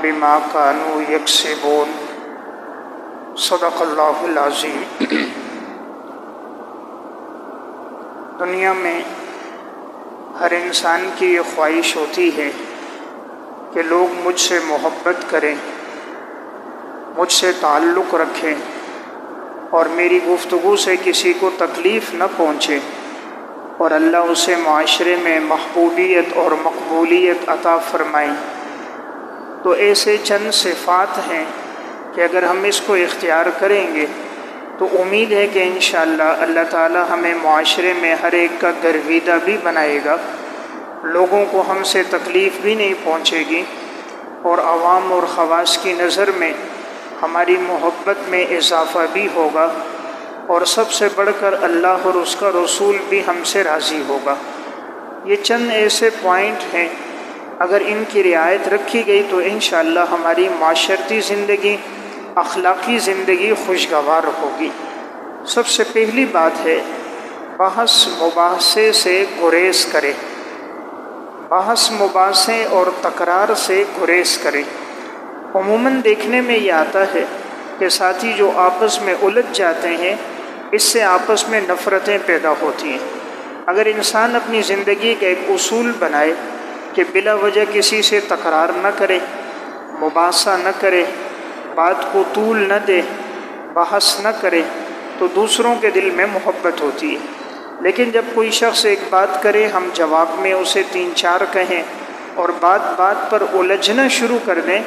بما كانوا يكسبون صدق اللہ العظیم۔ دنیا میں ہر انسان کی یہ خواہش ہوتی ہے کہ لوگ مجھ سے محبت کریں، مجھ سے تعلق رکھیں اور میری گفتگو سے کسی کو تکلیف نہ پہنچے، اور اللہ اسے معاشرے میں محبوبیت اور مقبولیت عطا فرمائیں۔ تو ایسے چند صفات ہیں کہ اگر ہم اس کو اختیار کریں گے تو امید ہے کہ انشاءاللہ اللہ تعالی ہمیں معاشرے میں ہر ایک کا گرویدہ بھی بنائے گا، لوگوں کو ہم سے تکلیف بھی نہیں پہنچے گی، اور عوام اور خواص کی نظر میں ہماری محبت میں اضافہ بھی ہوگا، اور سب سے بڑھ کر اللہ اور اس کا رسول بھی ہم سے راضی ہوگا۔ یہ چند ایسے پوائنٹ ہیں، اگر ان کی رعایت رکھی گئی تو انشاءاللہ ہماری معاشرتی زندگی، اخلاقی زندگی خوشگوار ہوگی۔ سب سے پہلی بات ہے بحث مباحثے سے گریز کرے، بحث مباحثے اور تکرار سے گریز کرے۔ عموماً دیکھنے میں یہ آتا ہے کہ ساتھی جو آپس میں الجھ جاتے ہیں، اس سے آپس میں نفرتیں پیدا ہوتی ہیں۔ اگر انسان اپنی زندگی کا ایک اصول بنائے کہ بلا وجہ کسی سے تکرار نہ کرے، مباحثہ نہ کرے، بات کو طول نہ دے، بحث نہ کرے، تو دوسروں کے دل میں محبت ہوتی ہے۔ لیکن جب کوئی شخص ایک بات کرے، ہم جواب میں اسے 3-4 کہیں اور بات بات پر الجھنا شروع کر دیں،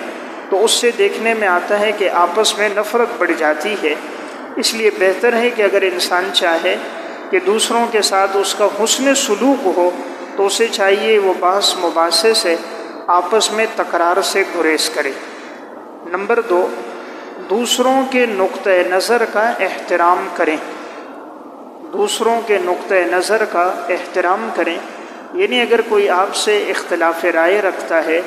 تو اس سے دیکھنے میں آتا ہے کہ آپس میں نفرت بڑھ جاتی ہے۔ اس لیے بہتر ہے کہ اگر انسان چاہے کہ دوسروں کے ساتھ اس کا حسن سلوک ہو تو اسے چاہیے وہ بحث مباحثے سے، آپس میں تکرار سے گریز کرے۔ نمبر 2، دوسروں کے نقطہ نظر کا احترام کریں، دوسروں کے نقطہ نظر کا احترام کریں۔ یعنی اگر کوئی آپ سے اختلاف رائے رکھتا ہے،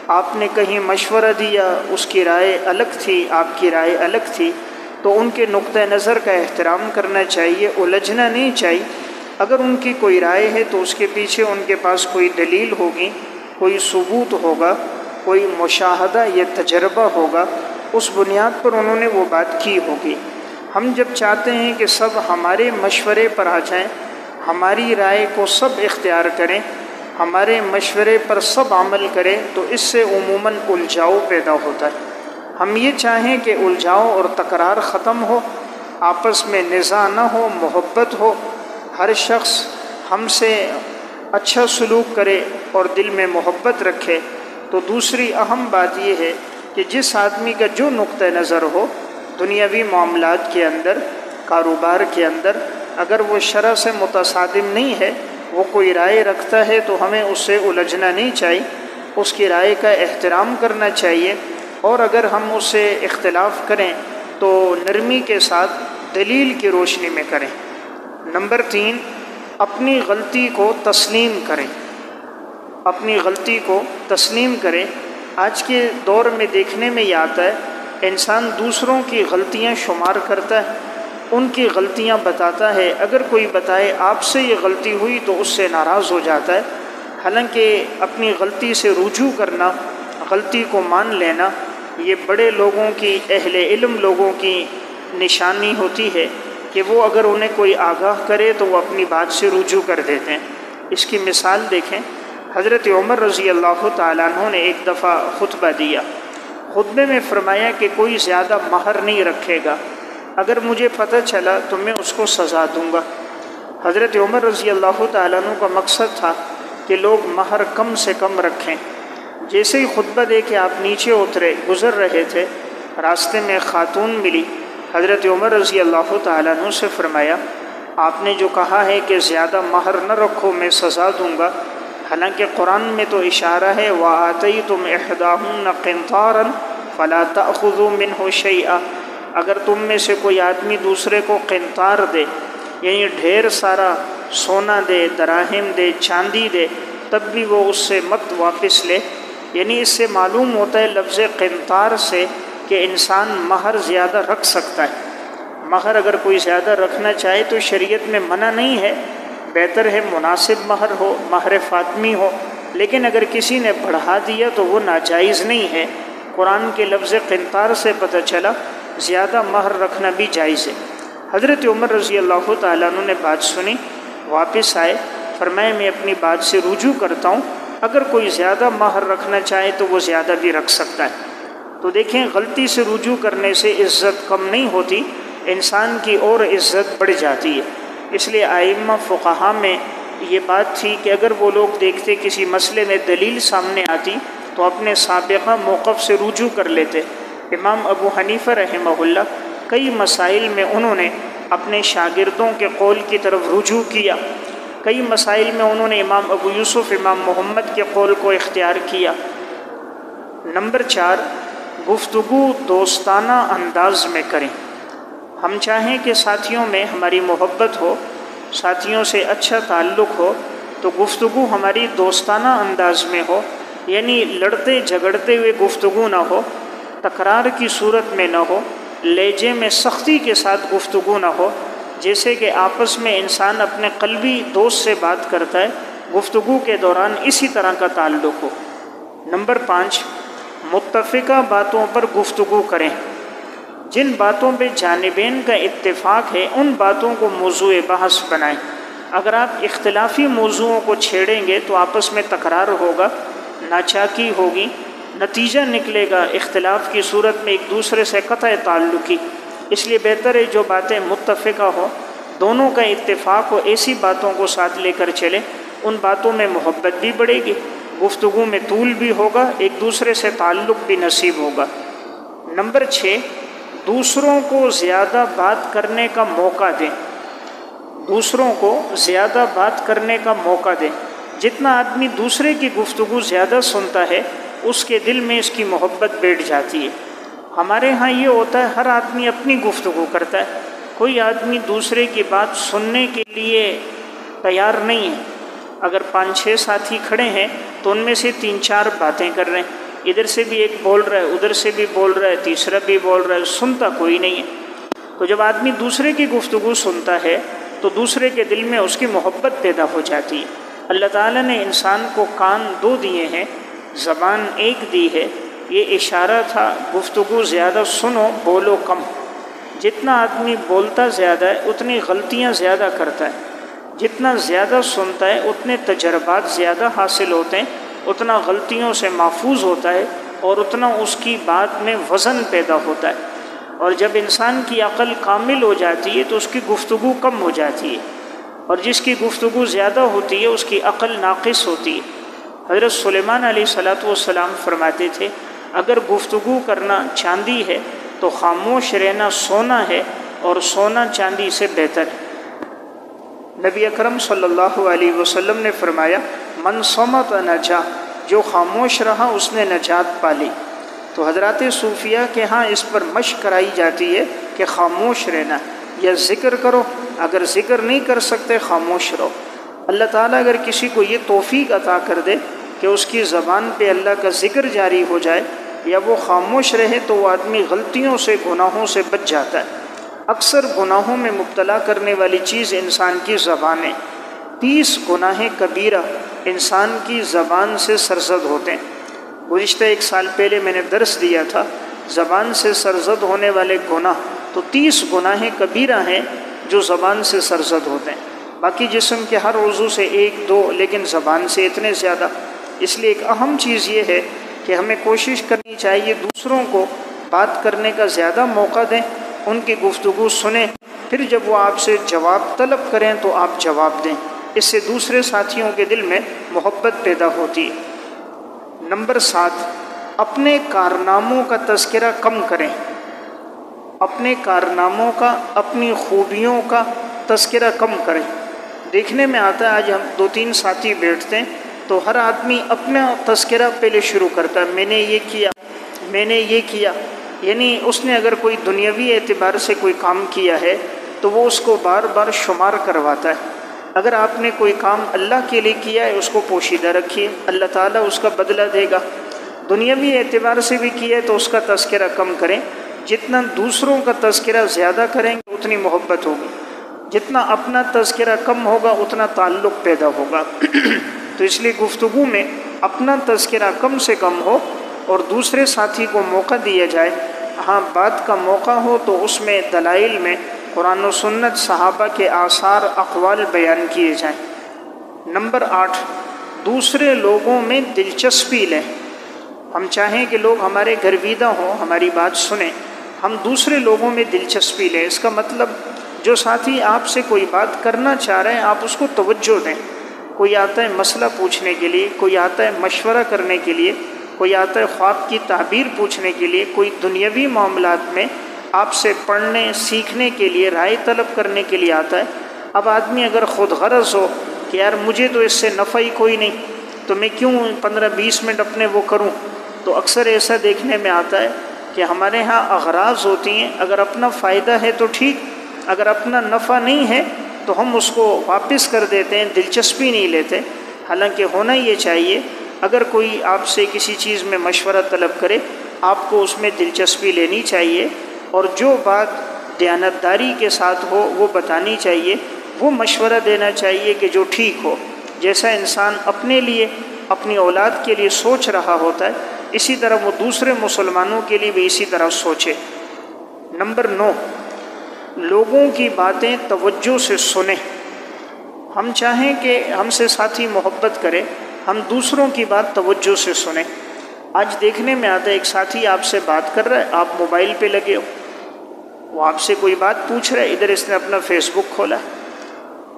آپ نے کہیں مشورہ دیا، اس کی رائے الگ تھی، آپ کی رائے الگ تھی، تو ان کے نقطہ نظر کا احترام کرنا چاہیے، الجھنا نہیں چاہیے۔ اگر ان کی کوئی رائے ہے تو اس کے پیچھے ان کے پاس کوئی دلیل ہوگی، کوئی ثبوت ہوگا، کوئی مشاہدہ یا تجربہ ہوگا، اس بنیاد پر انہوں نے وہ بات کی ہوگی۔ ہم جب چاہتے ہیں کہ سب ہمارے مشورے پر آ جائیں، ہماری رائے کو سب اختیار کریں، ہمارے مشورے پر سب عمل کریں، تو اس سے عموماً الجھاؤ پیدا ہوتا ہے۔ ہم یہ چاہیں کہ الجھاؤ اور تکرار ختم ہو، آپس میں نزاع نہ ہو، محبت ہو، ہر شخص ہم سے اچھا سلوک کرے اور دل میں محبت رکھے۔ تو دوسری اہم بات یہ ہے کہ جس آدمی کا جو نقطہ نظر ہو دنیاوی معاملات کے اندر، کاروبار کے اندر، اگر وہ شرع سے متصادم نہیں ہے، وہ کوئی رائے رکھتا ہے تو ہمیں اس سے الجھنا نہیں چاہیے، اس کی رائے کا احترام کرنا چاہیے، اور اگر ہم اس سے اختلاف کریں تو نرمی کے ساتھ دلیل کی روشنی میں کریں۔ نمبر 3، اپنی غلطی کو تسلیم کریں، اپنی غلطی کو تسلیم کریں۔ آج کے دور میں دیکھنے میں یہ آتا ہے، انسان دوسروں کی غلطیاں شمار کرتا ہے، ان کی غلطیاں بتاتا ہے۔ اگر کوئی بتائے آپ سے یہ غلطی ہوئی تو اس سے ناراض ہو جاتا ہے، حالانکہ اپنی غلطی سے رجوع کرنا، غلطی کو مان لینا، یہ بڑے لوگوں کی، اہل علم لوگوں کی نشانی ہوتی ہے کہ وہ اگر انہیں کوئی آگاہ کرے تو وہ اپنی بات سے رجوع کر دیتے ہیں۔ اس کی مثال دیکھیں، حضرت عمر رضی اللہ تعالیٰ عنہ نے ایک دفعہ خطبہ دیا، خطبے میں فرمایا کہ کوئی زیادہ مہر نہیں رکھے گا، اگر مجھے پتہ چلا تو میں اس کو سزا دوں گا۔ حضرت عمر رضی اللہ تعالیٰ عنہ کا مقصد تھا کہ لوگ مہر کم سے کم رکھیں۔ جیسے ہی خطبہ دے کے آپ نیچے اترے، گزر رہے تھے، راستے میں خاتون ملی، حضرت عمر رضی اللہ تعالیٰ عنہ سے فرمایا آپ نے جو کہا ہے کہ زیادہ مہر نہ رکھو، میں سزا دوں گا، حالانکہ قرآن میں تو اشارہ ہے وَآتَيْتُمْ إِحْدَاهُنَّ قِنْطَارًا فَلَا تَأْخُذُوا مِنْهُ شَيْئًا۔ اگر تم میں سے کوئی آدمی دوسرے کو قنطار دے، یعنی ڈھیر سارا سونا دے، دراہم دے، چاندی دے، تب بھی وہ اس سے مت واپس لے۔ یعنی اس سے معلوم ہوتا ہے لفظ قنطار سے کہ انسان مہر زیادہ رکھ سکتا ہے۔ مہر اگر کوئی زیادہ رکھنا چاہے تو شریعت میں منع نہیں ہے، بہتر ہے مناسب مہر ہو، مہر فاطمی ہو، لیکن اگر کسی نے بڑھا دیا تو وہ ناجائز نہیں ہے۔ قرآن کے لفظ قنطار سے پتہ چلا زیادہ مہر رکھنا بھی جائز ہے۔ حضرت عمر رضی اللہ تعالیٰ عنہ نے بات سنی، واپس آئے، فرمایا میں اپنی بات سے رجوع کرتا ہوں، اگر کوئی زیادہ مہر رکھنا چاہے تو وہ زیادہ بھی رکھ سکتا ہے۔ تو دیکھیں غلطی سے رجوع کرنے سے عزت کم نہیں ہوتی، انسان کی اور عزت بڑھ جاتی ہے۔ اس لیے ائمہ فقہا میں یہ بات تھی کہ اگر وہ لوگ دیکھتے کسی مسئلے میں دلیل سامنے آتی تو اپنے سابقہ موقف سے رجوع کر لیتے۔ امام ابو حنیفہ رحمہ اللہ کئی مسائل میں انہوں نے اپنے شاگردوں کے قول کی طرف رجوع کیا، کئی مسائل میں انہوں نے امام ابو یوسف، امام محمد کے قول کو اختیار کیا۔ نمبر 4، گفتگو دوستانہ انداز میں کریں۔ ہم چاہیں کہ ساتھیوں میں ہماری محبت ہو، ساتھیوں سے اچھا تعلق ہو، تو گفتگو ہماری دوستانہ انداز میں ہو، یعنی لڑتے جھگڑتے ہوئے گفتگو نہ ہو، تکرار کی صورت میں نہ ہو، لہجے میں سختی کے ساتھ گفتگو نہ ہو، جیسے کہ آپس میں انسان اپنے قلبی دوست سے بات کرتا ہے، گفتگو کے دوران اسی طرح کا تعلق ہو۔ نمبر 5، متفقہ باتوں پر گفتگو کریں۔ جن باتوں پہ جانبین کا اتفاق ہے ان باتوں کو موضوع بحث بنائیں۔ اگر آپ اختلافی موضوعوں کو چھیڑیں گے تو آپس میں تکرار ہوگا، ناچاکی ہوگی، نتیجہ نکلے گا اختلاف کی صورت میں ایک دوسرے سے قطع تعلقی۔ اس لیے بہتر ہے جو باتیں متفقہ ہو، دونوں کا اتفاق ہو، ایسی باتوں کو ساتھ لے کر چلیں، ان باتوں میں محبت بھی بڑھے گی، گفتگو میں طول بھی ہوگا، ایک دوسرے سے تعلق بھی نصیب ہوگا۔ نمبر 6، دوسروں کو زیادہ بات کرنے کا موقع دیں۔ دوسروں کو زیادہ بات کرنے کا موقع دیں۔ جتنا آدمی دوسرے کی گفتگو زیادہ سنتا ہے اس کے دل میں اس کی محبت بیٹھ جاتی ہے۔ ہمارے ہاں یہ ہوتا ہے ہر آدمی اپنی گفتگو کرتا ہے، کوئی آدمی دوسرے کی بات سننے کے لیے تیار نہیں ہے۔ اگر 5-6 ساتھی کھڑے ہیں تو ان میں سے 3-4 باتیں کر رہے ہیں، ادھر سے بھی ایک بول رہا ہے، ادھر سے بھی بول رہا ہے، تیسرا بھی بول رہا ہے، سنتا کوئی نہیں ہے۔ تو جب آدمی دوسرے کی گفتگو سنتا ہے تو دوسرے کے دل میں اس کی محبت پیدا ہو جاتی ہے۔ اللہ تعالیٰ نے انسان کو کان 2 دیے ہیں، زبان 1 دی ہے، یہ اشارہ تھا گفتگو زیادہ سنو، بولو کم۔ جتنا آدمی بولتا زیادہ ہے اتنی غلطیاں زیادہ کرتا ہے، جتنا زیادہ سنتا ہے اتنے تجربات زیادہ حاصل ہوتے ہیں، اتنا غلطیوں سے محفوظ ہوتا ہے اور اتنا اس کی بات میں وزن پیدا ہوتا ہے۔ اور جب انسان کی عقل کامل ہو جاتی ہے تو اس کی گفتگو کم ہو جاتی ہے، اور جس کی گفتگو زیادہ ہوتی ہے اس کی عقل ناقص ہوتی ہے۔ حضرت سلیمان علیہ السلام فرماتے تھے اگر گفتگو کرنا چاندی ہے تو خاموش رہنا سونا ہے، اور سونا چاندی سے بہتر ہے۔ نبی اکرم صلی اللہ علیہ وسلم نے فرمایا من صمت نجا، جو خاموش رہا اس نے نجات پالی۔ تو حضرات صوفیہ کے ہاں اس پر مشق کرائی جاتی ہے کہ خاموش رہنا، یا ذکر کرو، اگر ذکر نہیں کر سکتے خاموش رہو۔ اللہ تعالیٰ اگر کسی کو یہ توفیق عطا کر دے کہ اس کی زبان پہ اللہ کا ذکر جاری ہو جائے یا وہ خاموش رہے تو وہ آدمی غلطیوں سے، گناہوں سے بچ جاتا ہے۔ اکثر گناہوں میں مبتلا کرنے والی چیز انسان کی زبان ہے۔ 30 گناہ کبیرہ انسان کی زبان سے سرزد ہوتے ہیں۔ گزشتہ 1 سال پہلے میں نے درس دیا تھا زبان سے سرزد ہونے والے گناہ، تو 30 گناہ کبیرہ ہیں جو زبان سے سرزد ہوتے ہیں۔ باقی جسم کے ہر عضو سے 1-2، لیکن زبان سے اتنے زیادہ۔ اس لیے ایک اہم چیز یہ ہے کہ ہمیں کوشش کرنی چاہیے دوسروں کو بات کرنے کا زیادہ موقع دیں، ان کی گفتگو سنیں، پھر جب وہ آپ سے جواب طلب کریں تو آپ جواب دیں۔ اس سے دوسرے ساتھیوں کے دل میں محبت پیدا ہوتی ہے۔ نمبر 7، اپنے کارناموں کا تذکرہ کم کریں۔ اپنے کارناموں کا، اپنی خوبیوں کا تذکرہ کم کریں۔ دیکھنے میں آتا ہے آج ہم 2-3 ساتھی بیٹھتے ہیں تو ہر آدمی اپنا تذکرہ پہلے شروع کرتا ہے، میں نے یہ کیا، میں نے یہ کیا، یعنی اس نے اگر کوئی دنیاوی اعتبار سے کوئی کام کیا ہے تو وہ اس کو بار بار شمار کرواتا ہے۔ اگر آپ نے کوئی کام اللہ کے لیے کیا ہے اس کو پوشیدہ رکھیے، اللہ تعالیٰ اس کا بدلہ دے گا۔ دنیاوی اعتبار سے بھی کیا ہے تو اس کا تذکرہ کم کریں۔ جتنا دوسروں کا تذکرہ زیادہ کریں گے اتنی محبت ہوگی، جتنا اپنا تذکرہ کم ہوگا اتنا تعلق پیدا ہوگا۔ تو اس لیے گفتگو میں اپنا تذکرہ کم سے کم ہو اور دوسرے ساتھی کو موقع دیا جائے، ہاں بات کا موقع ہو تو اس میں دلائل میں قرآن و سنت، صحابہ کے آثار، اقوال بیان کیے جائیں۔ نمبر 8، دوسرے لوگوں میں دلچسپی لیں۔ ہم چاہیں کہ لوگ ہمارے گرویدہ ہوں، ہماری بات سنیں، ہم دوسرے لوگوں میں دلچسپی لیں۔ اس کا مطلب جو ساتھی آپ سے کوئی بات کرنا چاہ رہے ہیں آپ اس کو توجہ دیں۔ کوئی آتا ہے مسئلہ پوچھنے کے لیے، کوئی آتا ہے مشورہ کرنے کے لیے، کوئی آتا ہے خواب کی تعبیر پوچھنے کے لیے، کوئی دنیاوی معاملات میں آپ سے پڑھنے سیکھنے کے لیے، رائے طلب کرنے کے لیے آتا ہے۔ اب آدمی اگر خود غرض ہو کہ یار مجھے تو اس سے نفع ہی کوئی نہیں، تو میں کیوں 15-20 منٹ اپنے وہ کروں، تو اکثر ایسا دیکھنے میں آتا ہے کہ ہمارے ہاں اغراض ہوتی ہیں۔ اگر اپنا فائدہ ہے تو ٹھیک، اگر اپنا نفع نہیں ہے تو ہم اس کو واپس کر دیتے ہیں، دلچسپی نہیں لیتے۔ حالانکہ ہونا یہ چاہیے، اگر کوئی آپ سے کسی چیز میں مشورہ طلب کرے آپ کو اس میں دلچسپی لینی چاہیے، اور جو بات دیانتداری کے ساتھ ہو وہ بتانی چاہیے، وہ مشورہ دینا چاہیے کہ جو ٹھیک ہو۔ جیسا انسان اپنے لیے، اپنی اولاد کے لیے سوچ رہا ہوتا ہے، اسی طرح وہ دوسرے مسلمانوں کے لیے بھی اسی طرح سوچے۔ نمبر 9، لوگوں کی باتیں توجہ سے سنیں۔ ہم چاہیں کہ ہم سے ساتھی محبت کرے، ہم دوسروں کی بات توجہ سے سنیں۔ آج دیکھنے میں آتا ہے ایک ساتھی آپ سے بات کر رہا ہے، آپ موبائل پہ لگے ہو، وہ آپ سے کوئی بات پوچھ رہا ہے، ادھر اس نے اپنا فیس بک کھولا ہے،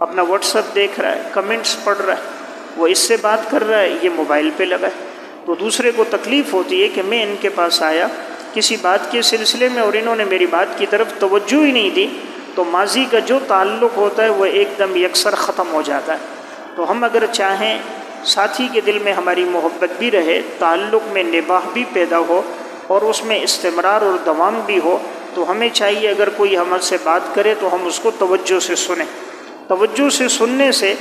اپنا واٹس ایپ دیکھ رہا ہے، کمنٹس پڑھ رہا ہے، وہ اس سے بات کر رہا ہے، یہ موبائل پہ لگا ہے۔ تو دوسرے کو تکلیف ہوتی ہے کہ میں ان کے پاس آیا کسی بات کے سلسلے میں اور انہوں نے میری بات کی طرف توجہ ہی نہیں دی، تو ماضی کا جو تعلق ہوتا ہے وہ ایک دم یکسر ختم ہو جاتا ہے۔ تو ہم اگر چاہیں ساتھی کے دل میں ہماری محبت بھی رہے، تعلق میں نباہ بھی پیدا ہو اور اس میں استمرار اور دوام بھی ہو، تو ہمیں چاہیے اگر کوئی ہم سے بات کرے تو ہم اس کو توجہ سے سنیں۔ توجہ سے سننے سے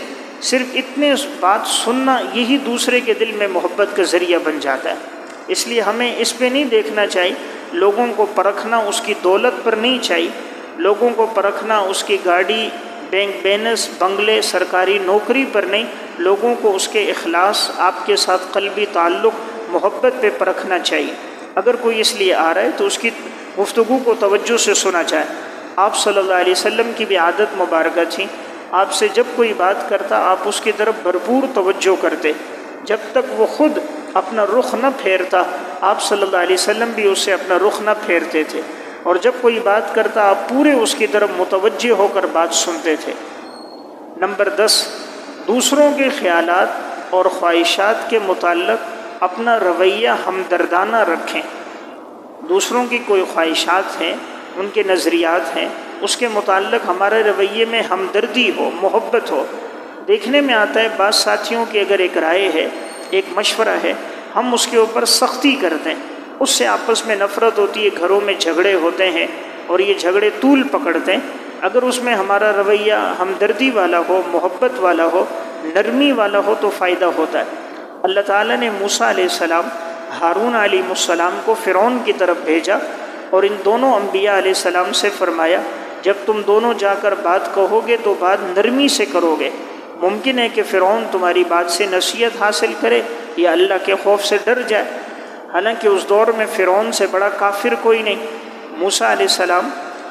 صرف اتنے بات سننا یہی دوسرے کے دل میں محبت کا ذریعہ بن جاتا ہے۔ اس لیے ہمیں اس پہ نہیں دیکھنا چاہیے، لوگوں کو پرکھنا اس کی دولت پر نہیں چاہیے، لوگوں کو پرکھنا اس کی گاڑی، بینک بیلنس، بنگلے، سرکاری نوکری پر نہیں، لوگوں کو اس کے اخلاص، آپ کے ساتھ قلبی تعلق، محبت پہ پرکھنا چاہیے۔ اگر کوئی اس لیے آ رہا ہے تو اس کی گفتگو کو توجہ سے سنا جائے۔ آپ صلی اللہ علیہ وسلم کی بھی عادت مبارکہ تھی، آپ سے جب کوئی بات کرتا آپ اس کی طرف بھرپور توجہ کرتے، جب تک وہ خود اپنا رخ نہ پھیرتا آپ صلی اللہ علیہ وسلم بھی اس سے اپنا رخ نہ پھیرتے تھے، اور جب کوئی بات کرتا آپ پورے اس کی طرف متوجہ ہو کر بات سنتے تھے۔ نمبر 10، دوسروں کے خیالات اور خواہشات کے متعلق اپنا رویہ ہمدردانہ رکھیں۔ دوسروں کی کوئی خواہشات ہیں، ان کے نظریات ہیں، اس کے متعلق ہمارے رویے میں ہمدردی ہو، محبت ہو۔ دیکھنے میں آتا ہے بعض ساتھیوں کی اگر ایک رائے ہے، ایک مشورہ ہے، ہم اس کے اوپر سختی کرتے ہیں، اس سے آپس میں نفرت ہوتی ہے، گھروں میں جھگڑے ہوتے ہیں اور یہ جھگڑے طول پکڑتے ہیں۔ اگر اس میں ہمارا رویہ ہمدردی والا ہو، محبت والا ہو، نرمی والا ہو تو فائدہ ہوتا ہے۔ اللہ تعالیٰ نے موسیٰ علیہ السلام، ہارون علیہ السلام کو فرعون کی طرف بھیجا اور ان دونوں انبیاء علیہ السلام سے فرمایا جب تم دونوں جا کر بات کہو گے تو بات نرمی سے کرو گے۔ ممکن ہے کہ فرعون تمہاری بات سے نصیحت حاصل کرے یا اللہ کے خوف سے ڈر جائے۔ حالانکہ اس دور میں فرعون سے بڑا کافر کوئی نہیں، موسیٰ علیہ السلام،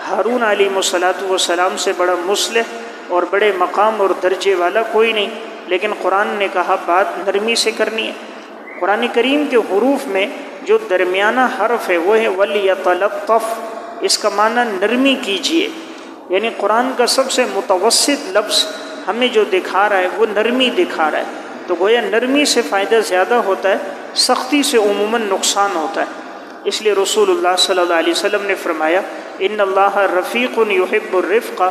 ہارون علیہ السلام سے بڑا مصلح اور بڑے مقام اور درجے والا کوئی نہیں، لیکن قرآن نے کہا بات نرمی سے کرنی ہے۔ قرآن کریم کے حروف میں جو درمیانہ حرف ہے وہ ہے وَلْيَتَلَطَّفْ، اس کا معنی نرمی کیجئے، یعنی قرآن کا سب سے متوسط لفظ ہمیں جو دکھا رہا ہے وہ نرمی دکھا رہا ہے، تو گویا نرمی سے فائدہ زیادہ ہوتا ہے، سختی سے عموماً نقصان ہوتا ہے۔ اس لیے رسول اللہ صلی اللہ علیہ وسلم نے فرمایا ان اللہ رفیق یحب الرفق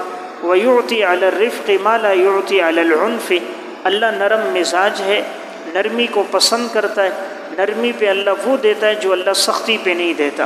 ویعطی علی الرفق ما لا یعطی علی العنف، اللہ نرم مزاج ہے، نرمی کو پسند کرتا ہے، نرمی پہ اللہ وہ دیتا ہے جو اللہ سختی پہ نہیں دیتا۔